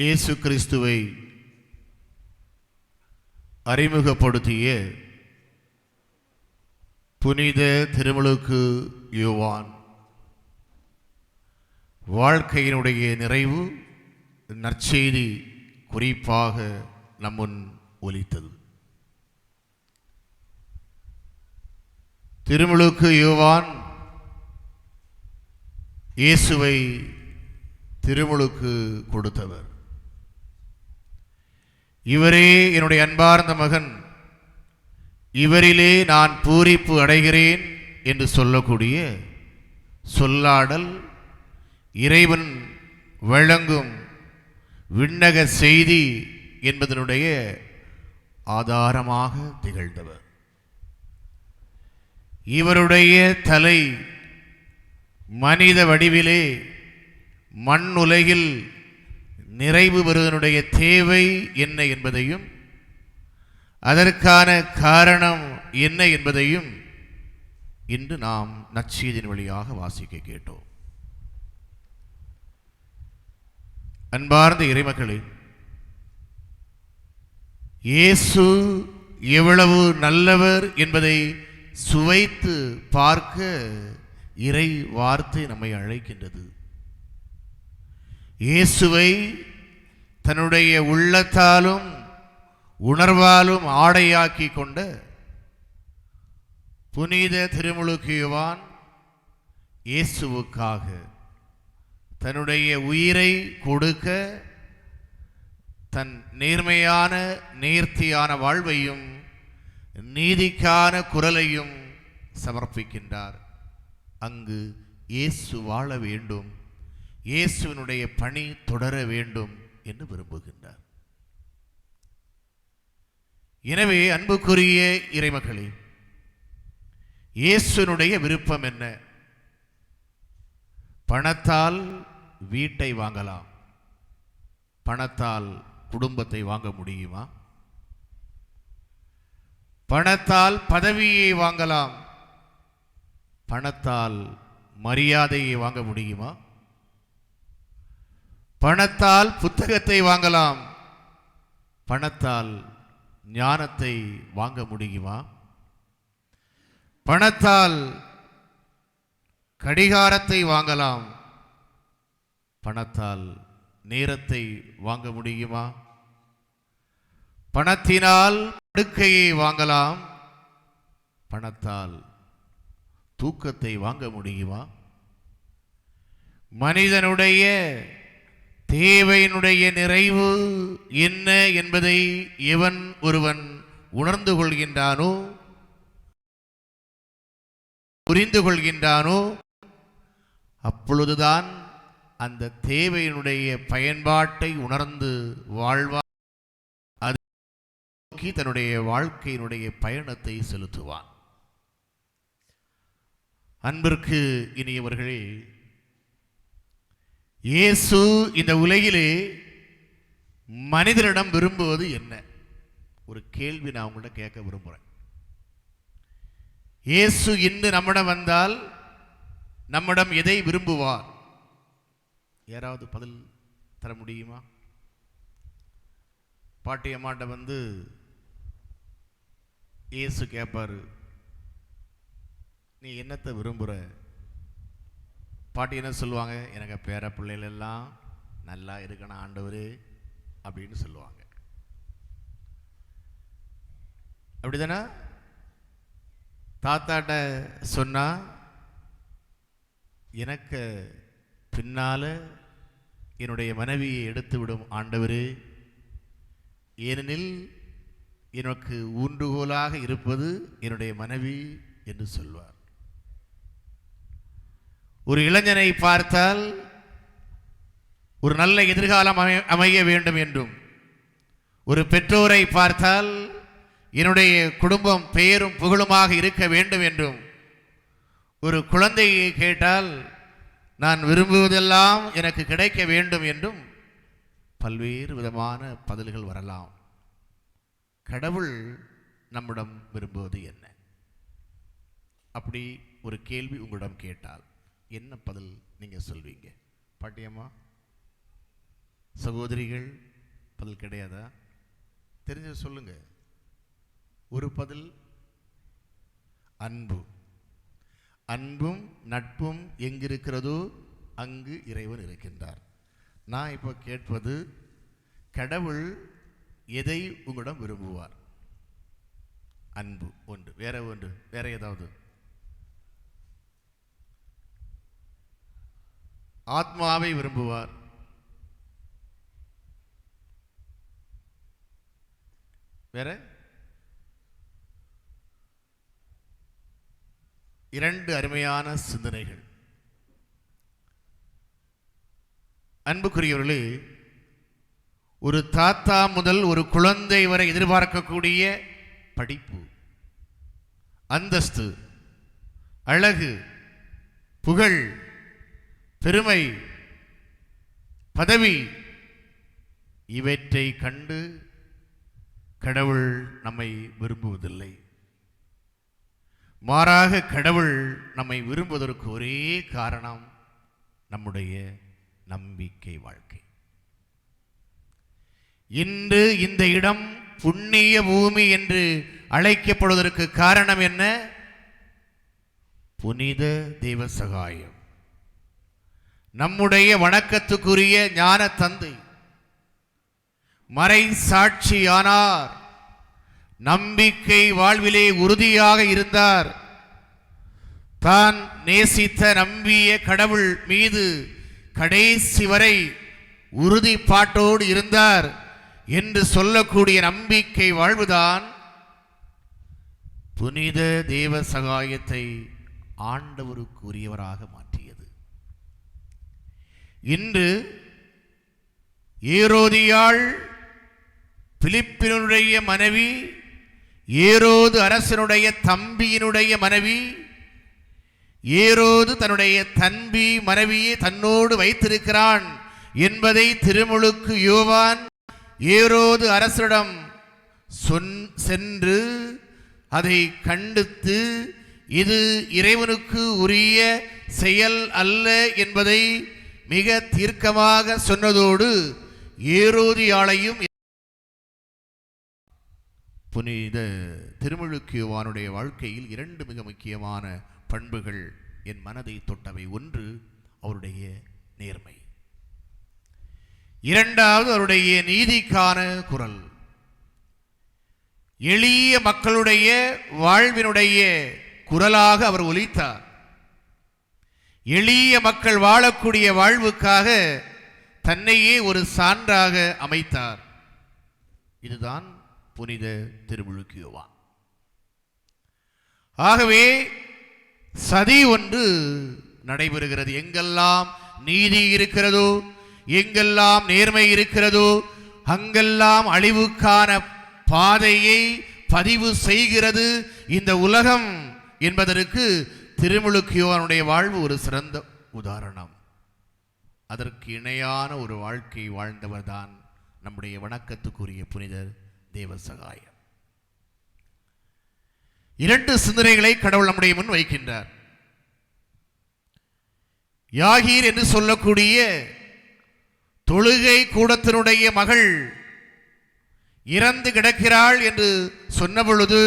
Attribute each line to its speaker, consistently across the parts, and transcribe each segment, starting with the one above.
Speaker 1: இயேசு கிறிஸ்துவை அறிமுகப்படுத்திய புனித திருமுழுக்கு யோவான் வாழ்க்கையினுடைய நிறைவு நற்செய்தி குறிப்பாக நம்முன் ஒலித்தது. திருமுழுக்கு யோவான் இயேசுவை திருமுழுக்கு கொடுத்தவர். இவரே என்னுடைய அன்பார்ந்த மகன், இவரிலே நான் பூரிப்பு அடைகிறேன் என்று சொல்லக்கூடிய சொல்லாடல் இறைவன் வழங்கும் விண்ணக செய்தி என்பதனுடைய ஆதாரமாக திகழ்ந்தவர். இவருடைய தலை மனித வடிவிலே மண் உலகில் நிறைவு பெறுவதனுடைய தேவை என்ன என்பதையும் அதற்கான காரணம் என்ன என்பதையும் இன்று நாம் நற்செய்தியின் வழியாக வாசிக்க கேட்டோம். அன்பார்ந்த இறைமக்களே, இயேசு எவ்வளவு நல்லவர் என்பதை சுவைத்து பார்க்க இறை வார்த்தை நம்மை அழைக்கின்றது. இயேசுவை தன்னுடைய உள்ளத்தாலும் உணர்வாலும் ஆடையாக்கி கொண்ட புனித திருமுழுக்கு யோவான் இயேசுவுக்காக தன்னுடைய உயிரை கொடுக்க தன் நேர்மையான நேர்த்தியான வாழ்வையும் நீதிக்கான குரலையும் சமர்ப்பிக்கின்றார். அங்கு இயேசு வாழ வேண்டும், இயேசுவினுடைய பணி தொடர வேண்டும் என்று விரும்புகின்றார். எனவே அன்புக்குரிய இறைமக்களே, இயேசுவினுடைய விருப்பம் என்ன? பணத்தால் வீட்டை வாங்கலாம், பணத்தால் குடும்பத்தை வாங்க முடியுமா? பணத்தால் பதவியை வாங்கலாம், பணத்தால் மரியாதையை வாங்க முடியுமா? பணத்தால் புத்தகத்தை வாங்கலாம், பணத்தால் ஞானத்தை வாங்க முடியுமா? பணத்தால் கடிகாரத்தை வாங்கலாம், பணத்தால் நேரத்தை வாங்க முடியுமா? பணத்தினால் படுக்கையை வாங்கலாம், பணத்தால் தூக்கத்தை வாங்க முடியுமா? மனிதனுடைய தேவையினுடைய நிறைவு என்ன என்பதை எவன் ஒருவன் உணர்ந்து கொள்கின்றானோ, புரிந்து கொள்கின்றானோ, அப்பொழுதுதான் அந்த தேவையினுடைய பயன்பாட்டை உணர்ந்து வாழ்வான், அதை நோக்கி தன்னுடைய வாழ்க்கையினுடைய பயணத்தை செலுத்துவான். அன்பிற்கு இனியவர்களே, இயேசு இந்த உலகிலே மனிதரிடம் விரும்புவது என்ன? ஒரு கேள்வி நான் உங்கள்கிட்ட கேட்க விரும்புகிறேன். இயேசு இன்று நம்மிடம் வந்தால் நம்மிடம் எதை விரும்புவார்? யாராவது பதில் தர முடியுமா? பாட்டியம்மாட்ட வந்து இயேசு கேட்பாரு, நீ என்னத்தை விரும்புகிற? பாட்டி என்ன சொல்லுவாங்க? எனக்கு பேர பிள்ளைகள் எல்லாம் நல்லா இருக்கணும் ஆண்டவரே அப்படின்னு சொல்லுவாங்க. அப்படிதானே? தாத்தாட்ட சொன்னா, எனக்கு பின்னால என்னுடைய மனைவியை எடுத்து விடும் ஆண்டவரே, ஏனெனில் எனக்கு ஊன்றுகோலாக இருப்பது என்னுடைய மனைவி என்று சொல்வார். ஒரு இளைஞனை பார்த்தால் ஒரு நல்ல எதிர்காலம் அமைய வேண்டும் என்றும், ஒரு பெற்றோரை பார்த்தால் என்னுடைய குடும்பம் பெயரும் புகழுமாக இருக்க வேண்டும் என்றும், ஒரு குழந்தையை கேட்டால் நான் விரும்புவதெல்லாம் எனக்கு கிடைக்க வேண்டும் என்றும் பல்வேறு விதமான பதில்கள் வரலாம். கடவுள் நம்மிடம் விரும்புவது என்ன? அப்படி ஒரு கேள்வி உங்களிடம் கேட்டால் என்ன பதில் நீங்க சொல்வீங்க? பாட்டியம்மா, சகோதரிகள் பதில் கிடையாதா? தெரிஞ்ச சொல்லுங்க. ஒரு பதில் அன்பு. அன்பும் நட்பும் எங்கிருக்கிறதோ அங்கு இறைவன் இருக்கின்றார். நான் இப்போ கேட்பது, கடவுள் எதை உங்களிடம் விரும்புவார்? அன்பு ஒன்று. வேற ஏதாவது? ஆத்மாவை விரும்புவார். வேற? இரண்டு அருமையான சிந்தனைகள். அன்புக்குரியவர்களே, ஒரு தாத்தா முதல் ஒரு குழந்தை வரை எதிர்பார்க்கக்கூடிய படிப்பு, அந்தஸ்து, அழகு, புகழ், பெருமை, பதவி, இவற்றை கண்டு கடவுள் நம்மை விரும்புவதில்லை. மாறாக கடவுள் நம்மை விரும்புவதற்கு ஒரே காரணம் நம்முடைய நம்பிக்கை வாழ்க்கை. இன்று இந்த இடம் புண்ணிய பூமி என்று அழைக்கப்படுவதற்கு காரணம் என்ன? புனித தெய்வ சகாயம். நம்முடைய வணக்கத்துக்குரிய ஞான தந்தை மறை சாட்சியானார். நம்பிக்கை வாழ்விலே உறுதியாக இருந்தார். தான் நேசித்த நம்பிய கடவுள் மீது கடைசி வரை உறுதிப்பாட்டோடு இருந்தார் என்று சொல்லக்கூடிய நம்பிக்கை வாழ்வுதான் புனித தேவ சகாயத்தை ஆண்டவருக்கு உரியவராக மாற்றியது. இன்று ஏரோதியாள் பிலிப்பினுடைய மனைவி, ஏரோது அரசனுடைய தம்பியினுடைய மனைவி, ஏரோது தன்னுடைய தம்பி மனைவியை தன்னோடு வைத்திருக்கிறான் என்பதை திருமுழுக்கு யோவான் ஏரோது அரசரிடம் சென்று அதை கண்டித்து, இது இறைவனுக்கு உரிய செயல் அல்ல என்பதை மிக தீர்க்கமாக சொன்னதோடு ஏரோதியாளையும் புனித திருமுழுக்கு யோவானுடைய வாழ்க்கையில் இரண்டு மிக முக்கியமான பண்புகள் என் மனதை தொட்டவை. ஒன்று அவருடைய நேர்மை, இரண்டாவது அவருடைய நீதிக்கான குரல். எளிய மக்களுடைய வாழ்வினுடைய குரலாக அவர் ஒலித்தார். எளிய மக்கள் வாழக்கூடிய வாழ்வுக்காக தன்னையே ஒரு சான்றாக அமைத்தார். இதுதான் புனித திருமுழுக்கு யோவான். ஆகவே சதி ஒன்று நடைபெறுகிறது. எங்கெல்லாம் நீதி இருக்கிறதோ, எங்கெல்லாம் நேர்மை இருக்கிறதோ, அங்கெல்லாம் அழிவுக்கான பாதையை பதிவு செய்கிறது இந்த உலகம் என்பதற்கு திருமுழுக்கு யோவானுடைய வாழ்வு ஒரு சிறந்த உதாரணம். அதற்கு இணையான ஒரு வாழ்க்கை வாழ்ந்தவர் தான் நம்முடைய வணக்கத்துக்குரிய புனிதர் தேவ சகாயம். இரண்டு சிந்தனைகளை கடவுள் நம்முடைய முன் வைக்கின்றார். யாகீர் என்று சொல்லக்கூடிய தொழுகை கூடத்தினுடைய மகள் இறந்து கிடக்கிறாள் என்று சொன்ன பொழுது,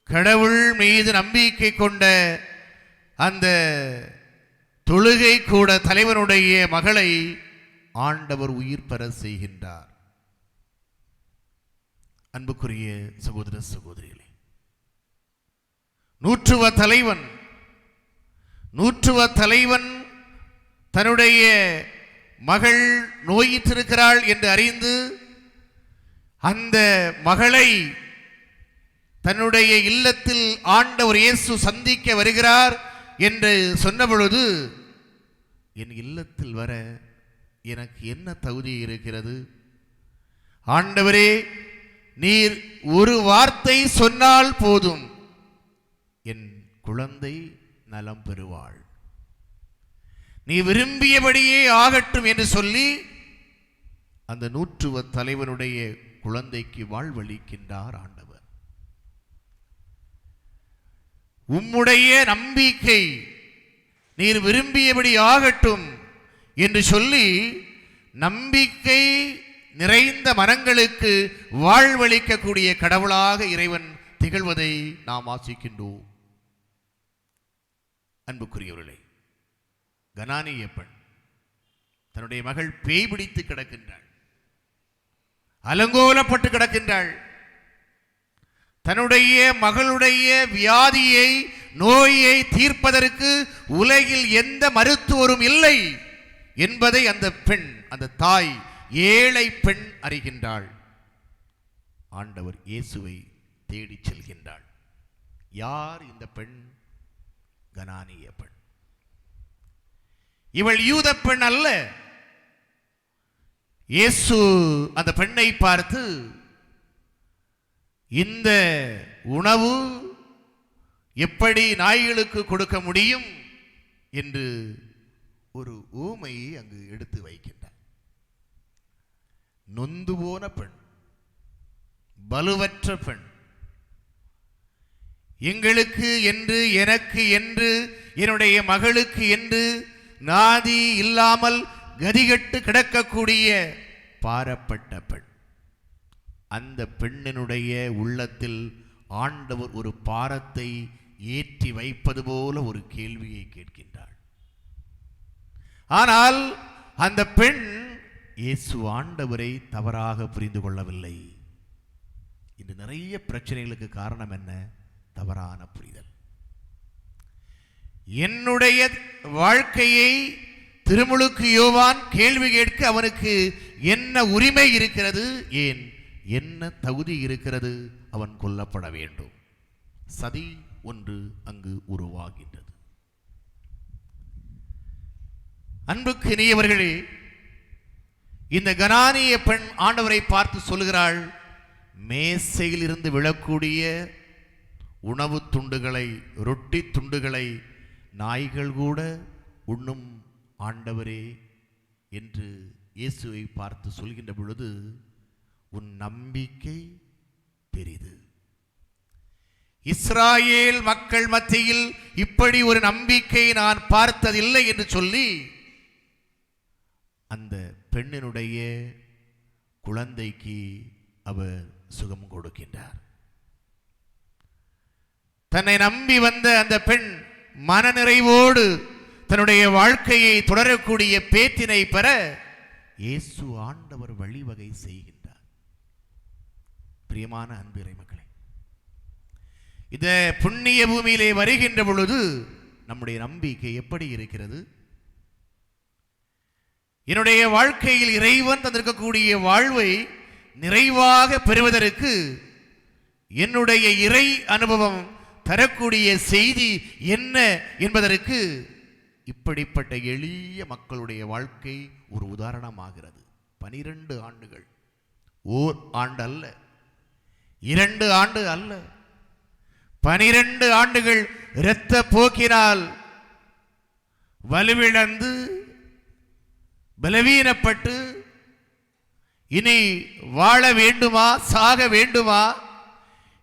Speaker 1: கடவுள் மீது நம்பிக்கை கொண்ட அந்த தொழுகை கூட தலைவனுடைய மகளை ஆண்டவர் உயிர் பெற செய்கின்றார். அன்புக்குரிய சகோதர சகோதரிகளே, நூற்றுவ தலைவன் தன்னுடைய மகள் நோயிற்றிருக்கிறாள் என்று அறிந்து அந்த மகளை தன்னுடைய இல்லத்தில் ஆண்டவர் இயேசு சந்திக்க வருகிறார் என்று சொன்ன பொழுது, என் இல்லத்தில் வர எனக்கு என்ன தகுதி இருக்கிறது? ஆண்டவரே, நீர் ஒரு வார்த்தை சொன்னால் போதும், என் குழந்தை நலம் பெறுவாள், நீ விரும்பியபடியே ஆகட்டும் என்று சொல்லி அந்த நூற்றுவ தலைவனுடைய குழந்தைக்கு வாழ்வளிக்கின்றார் ஆண்டவர். உம்முடைய நம்பிக்கை நீர் விரும்பியபடி ஆகட்டும் என்று சொல்லி நம்பிக்கை நிறைந்த மனங்களுக்கு வாழ்வளிக்கக்கூடிய கடவுளாக இறைவன் திகழ்வதை நாம் வாசிக்கின்றோம். அன்புக்குரியவர்களே, கனானிய பெண் தன்னுடைய மகள் பேய் பிடித்து கிடக்கின்றாள், அலங்கோலப்பட்டு கிடக்கின்றாள். தன்னுடைய மகளுடைய வியாதியை, நோயை தீர்ப்பதற்கு உலகில் எந்த மருத்துவரும் இல்லை என்பதை அந்த பெண், அந்த தாய், ஏழை பெண் அறிகின்றாள். ஆண்டவர் இயேசுவை தேடி செல்கின்றாள். யார் இந்த பெண்? கனானிய பெண். இவள் யூத பெண் அல்ல. இயேசு அந்த பெண்ணை பார்த்து, இந்த உணவு எப்படி நாய்களுக்கு கொடுக்க முடியும் என்று ஒரு ஊமையை அங்கு எடுத்து வைக்கின்றார். நொந்து போன பெண், பலுவற்ற பெண், எங்களுக்கு என்று, எனக்கு என்று, என்னுடைய மகளுக்கு என்று நாதி இல்லாமல் கதிகட்டு கிடக்கக்கூடிய பாரப்பட்ட பெண். அந்த பெண்ணினுடைய உள்ளத்தில் ஆண்டவர் ஒரு பாரத்தை ஏற்றி வைப்பது போல ஒரு கேள்வியை கேட்கின்றாள். ஆனால் அந்த பெண் இயேசு ஆண்டவரை தவறாக புரிந்து கொள்ளவில்லை. இன்று நிறைய பிரச்சனைகளுக்கு காரணம் என்ன? தவறான புரிதல். என்னுடைய வாழ்க்கையை திருமுழுக்கு யோவான் கேள்வி கேட்க அவனுக்கு என்ன உரிமை இருக்கிறது? ஏன் என்ன தகுதி இருக்கிறது? அவன் கொல்லப்பட வேண்டும். சதி ஒன்று அங்கு உருவாகின்றது. அன்புக்கு இனியவர்களே, இந்த கனானிய பெண் ஆண்டவரை பார்த்து சொல்கிறாள், மேசையில் இருந்து விழக்கூடிய உணவு துண்டுகளை, ரொட்டி துண்டுகளை நாய்கள் கூட உண்ணும் ஆண்டவரே என்று இயேசுவை பார்த்து சொல்கின்ற பொழுது, உன் நம்பிக்கை பெரிது. இஸ்ராயேல் மக்கள் மத்தியில் இப்படி ஒரு நம்பிக்கை நான் பார்த்ததில்லை என்று சொல்லி அந்த பெண்ணினுடைய குழந்தைக்கு அவர் சுகம் கொடுக்கின்றார். தன்னை நம்பி வந்த அந்த பெண் மனநிறைவோடு தன்னுடைய வாழ்க்கையை தொடரக்கூடிய பேற்றினை பெற இயேசு ஆண்டவர் வழிவகை செய்கின்றார். பிரியமான அன்பு இறைமக்களே, இந்த புண்ணிய பூமியிலே வருகின்ற பொழுது நம்முடைய நம்பிக்கை எப்படி இருக்கிறது? என்னுடைய வாழ்க்கையில் இறைவன் தந்திருக்கக்கூடிய வாழ்வை நிறைவாக பெறுவதற்கு என்னுடைய இறை அனுபவம் தரக்கூடிய செய்தி என்ன என்பதற்கு இப்படிப்பட்ட எளிய மக்களுடைய வாழ்க்கை ஒரு உதாரணமாகிறது. 12 ஆண்டுகள், ஓர் ஆண்டு அல்ல, 2 ஆண்டு அல்ல, 12 ஆண்டுகள் இரத்த போக்கினால் வலுவிழந்து பலவீனப்பட்டு இனி வாழ வேண்டுமா சாக வேண்டுமா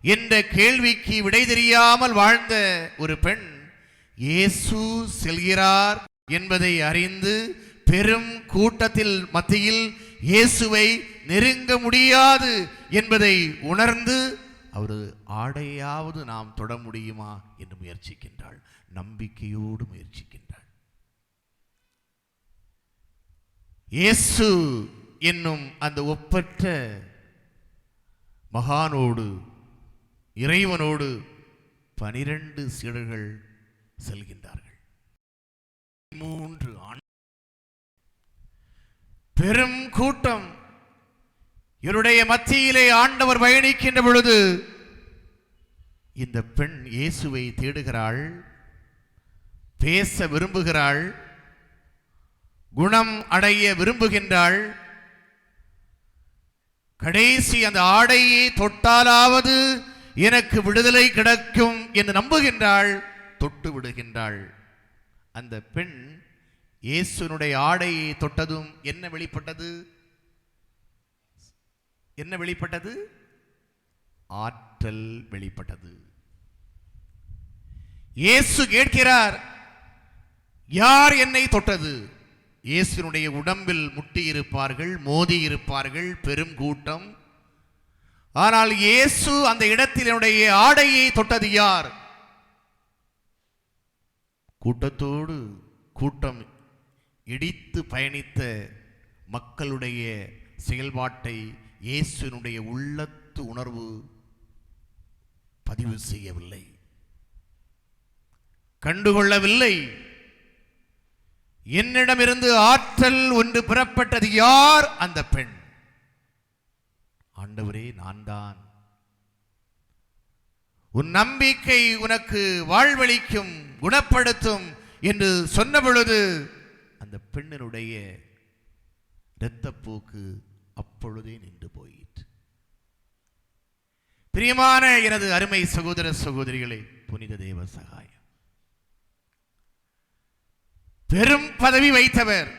Speaker 1: என்ற கேள்விக்கு விடை தெரியாமல் வாழ்ந்த ஒரு பெண் இயேசு செல்கிறார் என்பதை அறிந்து பெரும் கூட்டத்தில் மத்தியில் இயேசுவை நெருங்க முடியாது என்பதை உணர்ந்து அவர் ஆடையாவது நாம் தொட முடியுமா என்று முயற்சிக்கின்றாள். நம்பிக்கையோடு முயற்சிக்கின்றாள். இயேசு என்னும் அந்த ஒப்பற்ற மகானோடு, இறைவனோடு 12 சீடர்கள் செல்கின்றார்கள். 3 ஆண்டு பெரும் கூட்டம் இவருடைய மத்தியிலே ஆண்டவர் பயணிக்கின்ற பொழுது இந்த பெண் இயேசுவை தேடுகிறாள், பேச விரும்புகிறாள், குணம் அடைய விரும்புகின்றாள். கடைசி அந்த ஆடையை தொட்டாலாவது எனக்கு விடுதலை கிடைக்கும் என்று நம்புகின்றாள். தொட்டு விடுகின்றாள். அந்த பெண் இயேசுனுடைய ஆடையை தொட்டதும் என்ன வெளிப்பட்டது? என்ன வெளிப்பட்டது? ஆற்றல் வெளிப்பட்டது. இயேசு கேட்கிறார், யார் என்னை தொட்டது? இயேசுனுடைய உடம்பில் முட்டியிருப்பார்கள், மோதி இருப்பார்கள், பெரும் கூட்டம். ஆனால் இயேசு அந்த இடத்தினுடைய ஆடையை தொட்டது யார்? கூட்டத்தோடு கூட்டம் இடித்து பயணித்த மக்களுடைய செயல்பாட்டை இயேசுனுடைய உள்ளத்து உணர்வு பதிவு செய்யவில்லை, கண்டுகொள்ளவில்லை. என்னிடமிருந்து ஆற்றல் ஒன்று பெறப்பட்டது. யார் அந்த பெண்? ஆண்டவரே, நான் தான். உன் நம்பிக்கை உனக்கு வாழ்வளிக்கும், குணப்படுத்தும் என்று சொன்ன பொழுது அந்த பெண்ணினுடைய இரத்தப்போக்கு அப்பொழுதே நின்று போயிற்று. பிரியமான எனது அருமை சகோதர சகோதரிகளே, புனித தேவ சகாயம், பெரும் பதவி வைத்தவர்,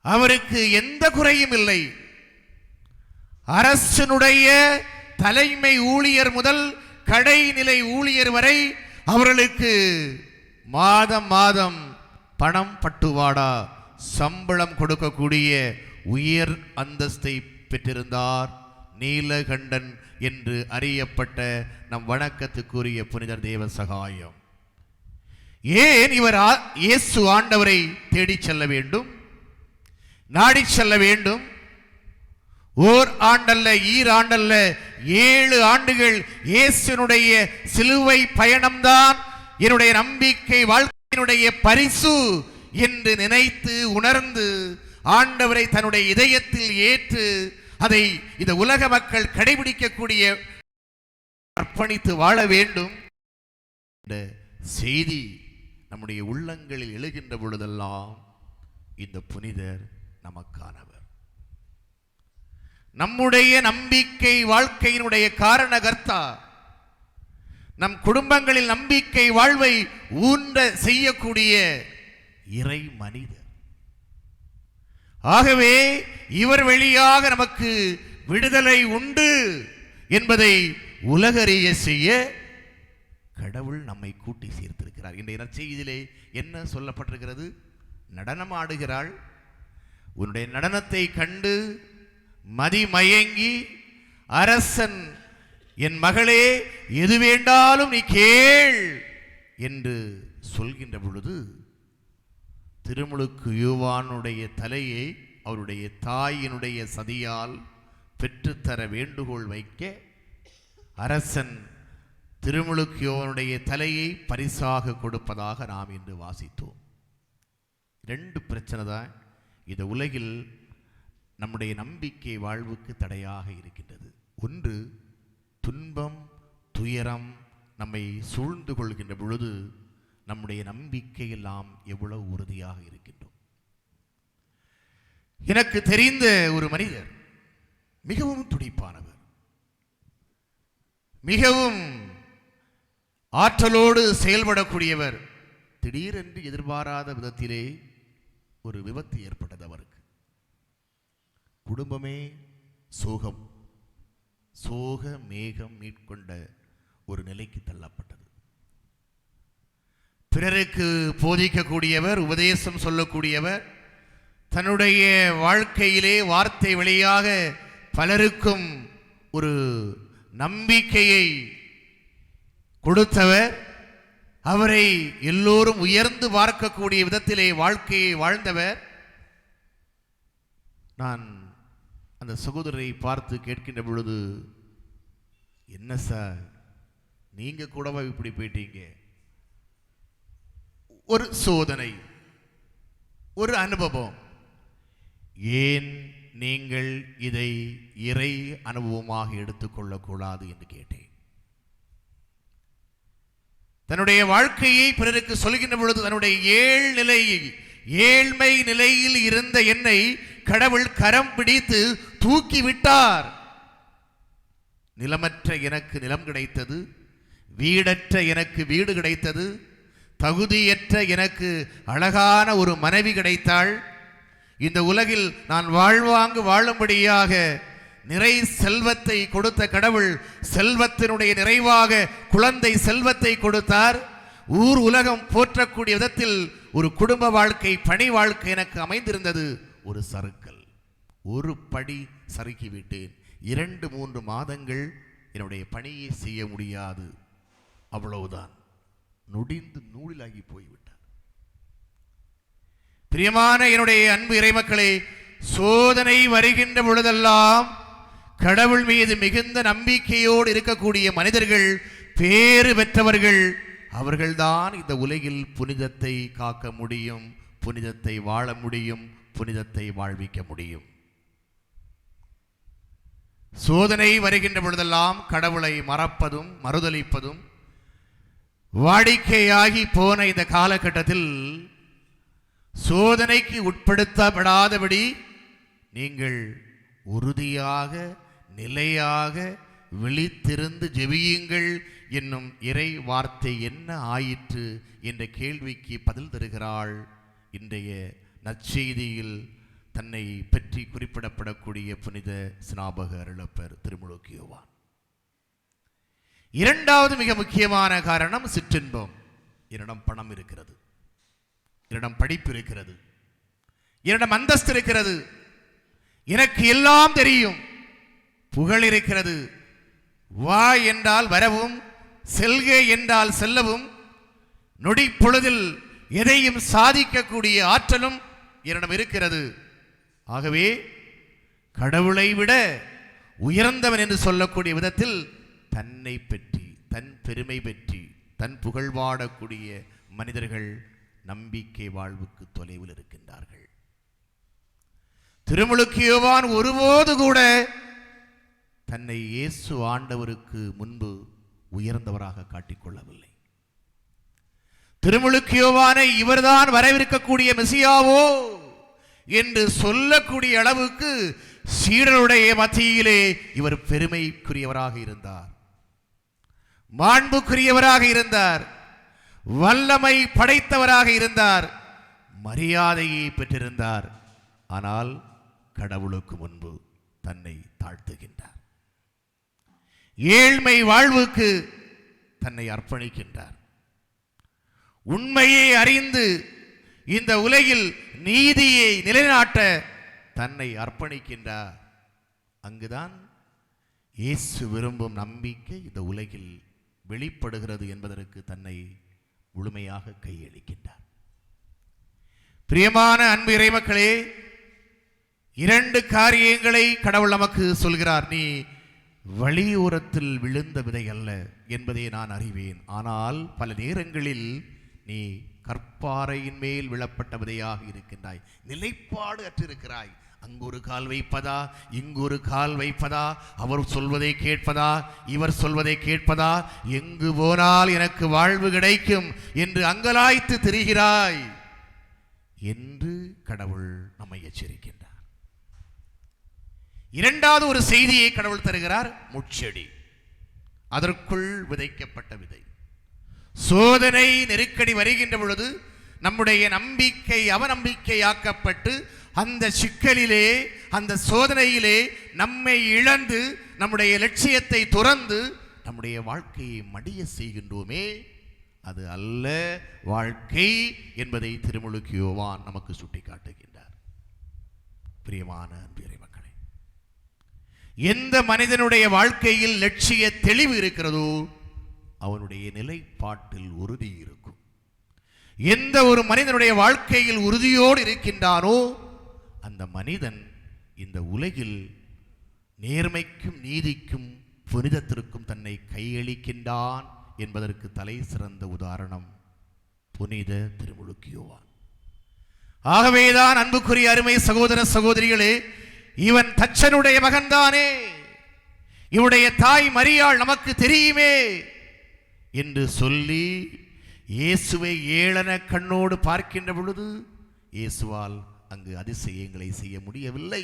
Speaker 1: அவருக்கு எந்த குறையும் இல்லை. அரசனுடைய தலைமை ஊழியர் முதல் கடைநிலை ஊழியர் வரை அவர்களுக்கு மாதம் மாதம் பணம் பட்டுவாடா சம்பளம் கொடுக்கக்கூடிய உயர் அந்தஸ்தை பெற்றிருந்தார். நீலகண்டன் என்று அறியப்பட்ட நம் வணக்கத்துக்குரிய புனிதர் தேவ சகாயம். ஏன் இவர் இயேசு ஆண்டவரை தேடி செல்ல வேண்டும், நாடி செல்ல வேண்டும்? ஓர் ஆண்டல்ல, ஈராண்டல்ல, 7 ஆண்டுகள் இயேசுனுடைய சிலுவை பயணம்தான் என்னுடைய நம்பிக்கை வாழ்க்கையினுடைய பரிசு என்று நினைத்து உணர்ந்து ஆண்டவரை தன்னுடைய இதயத்தில் ஏற்று அதை இந்த உலக மக்கள் கடைபிடிக்கக்கூடிய அர்ப்பணித்து வாழ வேண்டும் என்ற செய்தி நம்முடைய உள்ளங்களில் எழுகின்ற பொழுதெல்லாம் இந்த புனிதர் நமக்கானவர். நம்முடைய நம்பிக்கை வாழ்க்கையினுடைய காரணகர்த்தா, நம் குடும்பங்களில் நம்பிக்கை வாழ்வை ஊன்ற செய்யக்கூடிய இறை மனிதர். ஆகவே இவர் வழியாக நமக்கு விடுதலை உண்டு என்பதை உலகறிய செய்ய கடவுள் நம்மை கூட்டி சேர்த்திருக்கிறார். இன்றைய நற்செய்தியிலே என்ன சொல்லப்பட்டிருக்கிறது? நடனம் ஆடுகிறாள். உன்னுடைய நடனத்தை கண்டு மதிமயங்கி அரசன், என் மகளே, எது வேண்டாலும் நீ கேள் என்று சொல்கின்ற பொழுது திருமுழுக்கு யோவானுடைய தலையை அவருடைய தாயினுடைய சதியால் பெற்றுத்தர வேண்டுகோள் வைக்க அரசன் திருமுழுக்கு யோவானுடைய தலையை பரிசாக கொடுப்பதாக நாம் இன்று வாசித்தோம். 2 பிரச்சனை தான் இந்த உலகில் நம்முடைய நம்பிக்கை வாழ்வுக்கு தடையாக இருக்கின்றது. ஒன்று, துன்பம், துயரம் நம்மை சூழ்ந்து கொள்கின்ற பொழுது நம்முடைய நம்பிக்கையெல்லாம் எவ்வளவு உறுதியாக இருக்கின்றோம். எனக்கு தெரிந்த ஒரு மனிதர், மிகவும் துடிப்பானவர், மிகவும் ஆற்றலோடு செயல்படக்கூடியவர். திடீரென்று எதிர்பாராத விதத்திலே ஒரு விபத்து ஏற்பட்டது. அவருக்கு குடும்பமே சோகம், சோக மேகம் மீட்கொண்ட ஒரு நிலைக்கு தள்ளப்பட்டது. பிறருக்கு போதிக்கக்கூடியவர், உபதேசம் சொல்லக்கூடியவர், தன்னுடைய வாழ்க்கையிலே வார்த்தை வழியாக பலருக்கும் ஒரு நம்பிக்கையை கொடுத்தவர், அவரை எல்லோரும் உயர்ந்து பார்க்கக்கூடிய விதத்திலே வாழ்க்கையை வாழ்ந்தவர். நான் அந்த சகோதரரை பார்த்து கேட்கின்ற பொழுது, என்ன சார், நீங்க கூடவா இப்படி போயிட்டீங்க? ஒரு சோதனை, ஒரு அனுபவம், ஏன் நீங்கள் இதை இறை அனுபவமாக எடுத்துக்கொள்ளக்கூடாது என்று கேட்டேன். தன்னுடைய வாழ்க்கையை பிறருக்கு சொல்கின்ற பொழுது தன்னுடைய ஏழ்மை நிலையில் இருந்த என்னை கடவுள் கரம் பிடித்து தூக்கி விட்டார். நிலமற்ற எனக்கு நிலம் கிடைத்தது, வீடற்ற எனக்கு வீடு கிடைத்தது, தகுதியற்ற எனக்கு அழகான ஒரு மனைவி கிடைத்தாள். இந்த உலகில் நான் வாழ்வாங்கு வாழும்படியாக நிறை செல்வத்தை கொடுத்த கடவுள் செல்வத்தினுடைய நிறைவாக குழந்தை செல்வத்தை கொடுத்தார். ஊர் உலகம் போற்றக்கூடிய விதத்தில் ஒரு குடும்ப வாழ்க்கை, பணி வாழ்க்கை எனக்கு அமைந்திருந்தது. ஒரு சறுக்கல், ஒரு படி சறுக்கிவிட்டேன். 2-3 மாதங்கள் என்னுடைய பணியை செய்ய முடியாது. அவ்வளவுதான், நொடிந்து நூலிலாகி போய்விட்டார். பிரியமான என்னுடைய அன்பு இறைமக்களே, சோதனை வருகின்ற பொழுதெல்லாம் கடவுள் மீது மிகுந்த நம்பிக்கையோடு இருக்கக்கூடிய மனிதர்கள் பேறு பெற்றவர்கள். அவர்கள்தான் இந்த உலகில் புனிதத்தை காக்க முடியும், புனிதத்தை வாழ முடியும், புனிதத்தை வாழ்விக்க முடியும். சோதனை வருகின்ற பொழுதெல்லாம் கடவுளை மறப்பதும் மறுதலிப்பதும் வாடிக்கையாகி போன இந்த காலகட்டத்தில் சோதனைக்கு உட்படுத்தப்படாதபடி நீங்கள் உறுதியாக நிலையாக விழித்திருந்து ஜெபியுங்கள் என்னும் இறை வார்த்தை என்ன ஆயிற்று என்ற கேள்விக்கு பதில் தருகிறாள் இன்றைய நற்செய்தியில் தன்னை பற்றி குறிப்பிடப்படக்கூடிய புனித ஸ்நாபக அருளப்பர் திருமுழுக்கு யோவான். இரண்டாவது மிக முக்கியமான காரணம் சிற்றின்பம். என்னிடம் பணம் இருக்கிறது, என்னிடம் படிப்பு இருக்கிறது, என்னிடம் அந்தஸ்து இருக்கிறது, எனக்கு எல்லாம் தெரியும், புகழ் இருக்கிறது, வா என்றால் வரவும், செல்க என்றால் செல்லவும், நொடி பொழுதில் எதையும் சாதிக்கக்கூடிய ஆற்றலும் என்னிடம் இருக்கிறது. ஆகவே கடவுளை விட உயர்ந்தவன் என்று சொல்லக்கூடிய விதத்தில் தன்னை பற்றி, தன் பெருமை பற்றி, தன் புகழ் வாடக்கூடிய மனிதர்கள் நம்பிக்கை வாழ்வுக்கு தொலைவில் இருக்கின்றார்கள். திருமுழுக்கு யோவான் ஒருபோது கூட தன்னை இயேசு ஆண்டவருக்கு முன்பு உயர்ந்தவராக காட்டிக்கொள்ளவில்லை. திருமுழுக்கு யோவானை இவர்தான் வரவிருக்கக்கூடிய மெசியாவோ என்று சொல்லக்கூடிய அளவுக்கு சீடருடைய மத்தியிலே இவர் பெருமைக்குரியவராக இருந்தார், மாண்புக்குரியவராக இருந்தார், வல்லமை படைத்தவராக இருந்தார், மரியாதையை பெற்றிருந்தார். ஆனால் கடவுளுக்கு முன்பு தன்னை தாழ்த்துகின்றார், ஏழ்மை வாழ்வுக்கு தன்னை அர்ப்பணிக்கின்றார், உண்மையை அறிந்து இந்த உலகில் நீதியை நிலைநாட்ட தன்னை அர்ப்பணிக்கின்றார். அங்குதான் இயேசு விரும்பும் நம்பிக்கை இந்த உலகில் வெளிப்படுகிறது என்பதற்கு தன்னை முழுமையாக கையளிக்கின்றார். பிரியமான அன்பு இறைமக்களே, 2 காரியங்களை கடவுள் நமக்கு சொல்கிறார். நீ வழியோரத்தில் விழுந்த விதை அல்ல என்பதை நான் அறிவேன், ஆனால் பல நேரங்களில் நீ கற்பாறையின் மேல் விழப்பட்ட விதையாக இருக்கின்றாய், நிலைப்பாடு அற்றிருக்கிறாய். அங்கொரு கால் வைப்பதா, இங்கொரு கால் வைப்பதா, அவர் சொல்வதை கேட்பதா, இவர் சொல்வதை கேட்பதா, எங்கு போனால் எனக்கு வாழ்வு கிடைக்கும் என்று அங்கலாய்த்து திரிகிறாய் என்று கடவுள் நம்மை எச்சரிக்கின்றார். இரண்டாவது ஒரு செய்தியை கடவுள் தருகிறார். முட்செடி, அதற்குள் விதைக்கப்பட்ட விதை. சோதனை நெருக்கடி வருகின்ற பொழுது நம்முடைய நம்பிக்கை அவநம்பிக்கையாக்கப்பட்டு அந்த சிக்கலிலே, அந்த சோதனையிலே நம்மை இழந்து நம்முடைய லட்சியத்தை துறந்து நம்முடைய வாழ்க்கையை மடிய செய்கின்றோமே, அது அல்ல வாழ்க்கை என்பதை திருமுழுக்கு யோவான் நமக்கு சுட்டிக்காட்டுகின்றார். பிரியமான அன்பு இறைமக்களே, எந்த மனிதனுடைய வாழ்க்கையில் லட்சிய தெளிவு இருக்கிறதோ அவனுடைய நிலைப்பாட்டில் உறுதி இருக்கும். எந்த ஒரு மனிதனுடைய வாழ்க்கையில் உறுதியோடு இருக்கின்றானோ அந்த மனிதன் இந்த உலகில் நேர்மைக்கும் நீதிக்கும் புனிதத்திற்கும் தன்னை கையளிக்கின்றான் என்பதற்கு தலை சிறந்த உதாரணம் புனித திருமுழுக்கு யோவான். ஆகவேதான் அன்புக்குரிய அருமை சகோதர சகோதரிகளே, இவன் தச்சனுடைய மகன்தானே, இவனுடைய தாய் மரியாள் நமக்கு தெரியுமே என்று சொல்லி இயேசுவை ஏளன கண்ணோடு பார்க்கின்ற பொழுது இயேசுவால் அங்கு அதிசயங்களை செய்ய முடியவில்லை,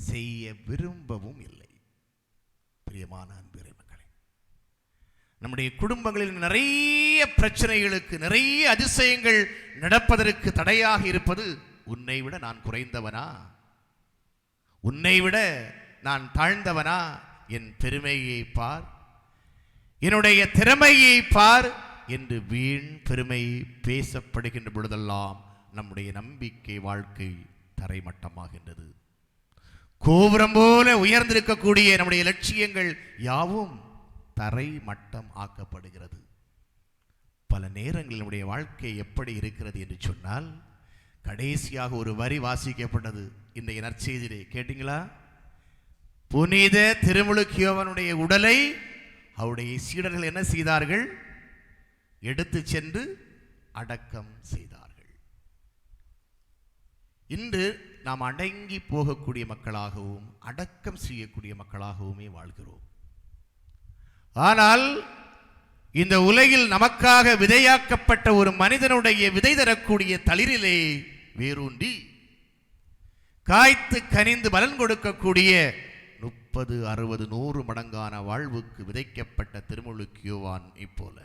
Speaker 1: செய்ய விரும்பவும் இல்லை. பிரியமான அன்பு இறைமக்களே, நம்முடைய குடும்பங்களில் நிறைய பிரச்சனைகளுக்கு, நிறைய அதிசயங்கள் நடப்பதற்கு தடையாக இருப்பது உன்னை விட நான் குறைந்தவனா, உன்னை விட நான் தாழ்ந்தவனா, என் பெருமையை பார், என்னுடைய திறமையை பார், என்று வீண் பெருமை பேசப்படுகின்ற பொழுதெல்லாம் நம்முடைய நம்பிக்கை வாழ்க்கை தரைமட்டமாகின்றது. கோபுரம் போல உயர்ந்திருக்கக்கூடிய நம்முடைய லட்சியங்கள் யாவும் தரைமட்டம் ஆக்கப்படுகிறது. பல நேரங்களில் நம்முடைய வாழ்க்கை எப்படி இருக்கிறது என்று சொன்னால், கடைசியாக ஒரு வரி வாசிக்கப்பட்டது இந்த நற்செய்தியிலே, கேட்டீங்களா? புனித திருமுழுக்கியோவனுடைய உடலை அவருடைய சீடர்கள் என்ன செய்தார்கள்? எடுத்து சென்று அடக்கம் செய்தார்கள். இன்று நாம் அடங்கி போகக்கூடிய மக்களாகவும் அடக்கம் செய்யக்கூடிய மக்களாகவுமே வாழ்கிறோம். ஆனால் இந்த உலகில் நமக்காக விதையாக்கப்பட்ட ஒரு மனிதனுடைய விதை தரக்கூடிய தளிரிலே வேரூன்றி காய்த்து கனிந்து பலன் கொடுக்கக்கூடிய 30, 60, 100 மடங்கான வாழ்வுக்கு விதைக்கப்பட்ட திருமுழுக்கியோவான் போல,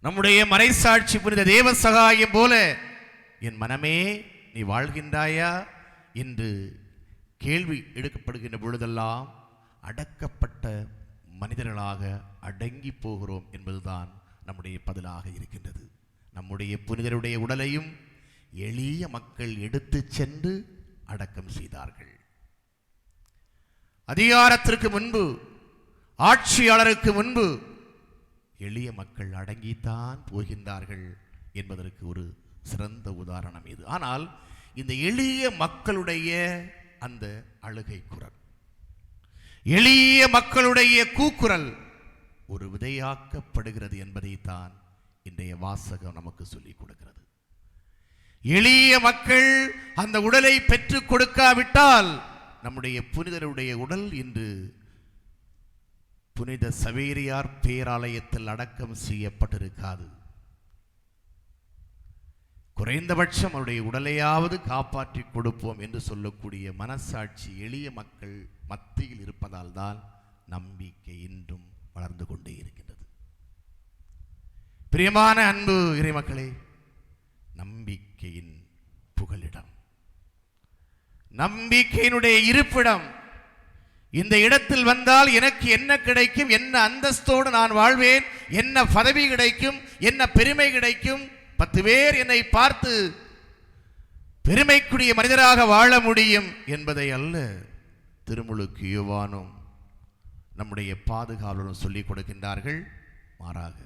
Speaker 1: நம்முடைய மறைசாட்சி புனித தேவ சகாயம் போல, என் மனமே நீ வாழ்கின்றாயா என்று கேள்வி எடுக்கப்படுகின்ற பொழுதெல்லாம் அடக்கப்பட்ட மனிதர்களாக அடங்கி போகிறோம் என்பதுதான் நம்முடைய பதிலாக இருக்கின்றது. நம்முடைய புனிதருடைய உடலையும் எளிய மக்கள் எடுத்து சென்று அடக்கம் செய்தார்கள். அதிகாரத்திற்கு முன்பு, ஆட்சியாளருக்கு முன்பு எளிய மக்கள் அடங்கித்தான் போகின்றார்கள் என்பதற்கு ஒரு சிறந்த உதாரணம் இது. ஆனால் இந்த எளிய மக்களுடைய அந்த அழுகை குரல், எளிய மக்களுடைய கூக்குரல் ஒரு விதையாக்கப்படுகிறது என்பதைத்தான் இன்றைய வாசகம் நமக்கு சொல்லிக் கொடுக்கிறது. எளிய மக்கள் அந்த உடலை பெற்றுக் கொடுக்காவிட்டால் நம்முடைய புனிதருடைய உடல் இன்று புனித சவேரியார் பேராலயத்தில் அடக்கம் செய்யப்பட்டிருக்காது. குறைந்தபட்சம் அவருடைய உடலையாவது காப்பாற்றி கொடுப்போம் என்று சொல்லக்கூடிய மனசாட்சி எளிய மக்கள் மத்தியில் இருப்பதால் தான் நம்பிக்கை இன்றும் வளர்ந்து கொண்டே இருக்கின்றது. பிரியமான அன்பு இறைமக்களே, நம்பிக்கையின் புகலிடம், நம்பிக்கையினுடைய இருப்பிடம். இந்த இடத்தில் வந்தால் எனக்கு என்ன கிடைக்கும், என்ன அந்தஸ்தோடு நான் வாழ்வேன், என்ன பதவி கிடைக்கும், என்ன பெருமை கிடைக்கும், 10 பேர் என்னை பார்த்து பெருமைக்குரிய மனிதராக வாழ முடியும் என்பதை அல்ல திருமுழுக்கியோவானும் நம்முடைய பாதுகாவலரும் சொல்லிக் கொடுக்கின்றார்கள். மாறாக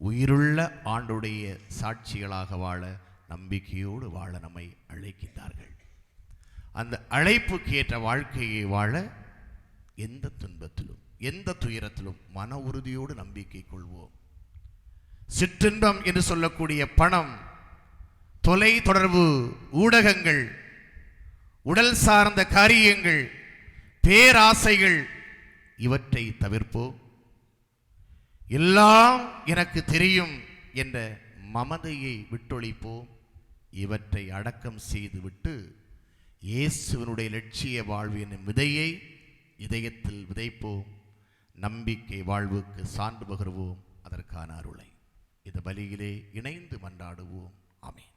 Speaker 1: உயிருள்ள ஆண்டுடைய சாட்சிகளாக வாழ, நம்பிக்கையோடு வாழ நம்மை அழைக்கின்றார்கள். அந்த அழைப்புக்கு ஏற்ற வாழ்க்கையை வாழ எந்த துன்பத்திலும் எந்த துயரத்திலும் மன உறுதியோடு நம்பிக்கை கொள்வோம். சிற்றின்பம் என்று சொல்லக்கூடிய பணம், தொலை தொடர்பு ஊடகங்கள், உடல் சார்ந்த காரியங்கள், பேராசைகள், இவற்றை தவிர்ப்போம். எல்லாம் எனக்கு தெரியும் என்ற மமதையை விட்டொழிப்போம். இவற்றை அடக்கம் செய்துவிட்டு இயேசுவினுடைய லட்சிய வாழ்வின் விதையை இதயத்தில் விதைப்போம். நம்பிக்கை வாழ்வுக்கு சான்று பகர்வோம். அதற்கான அருளை இந்த பலியிலே இணைந்து மன்றாடுவோம். ஆமென்.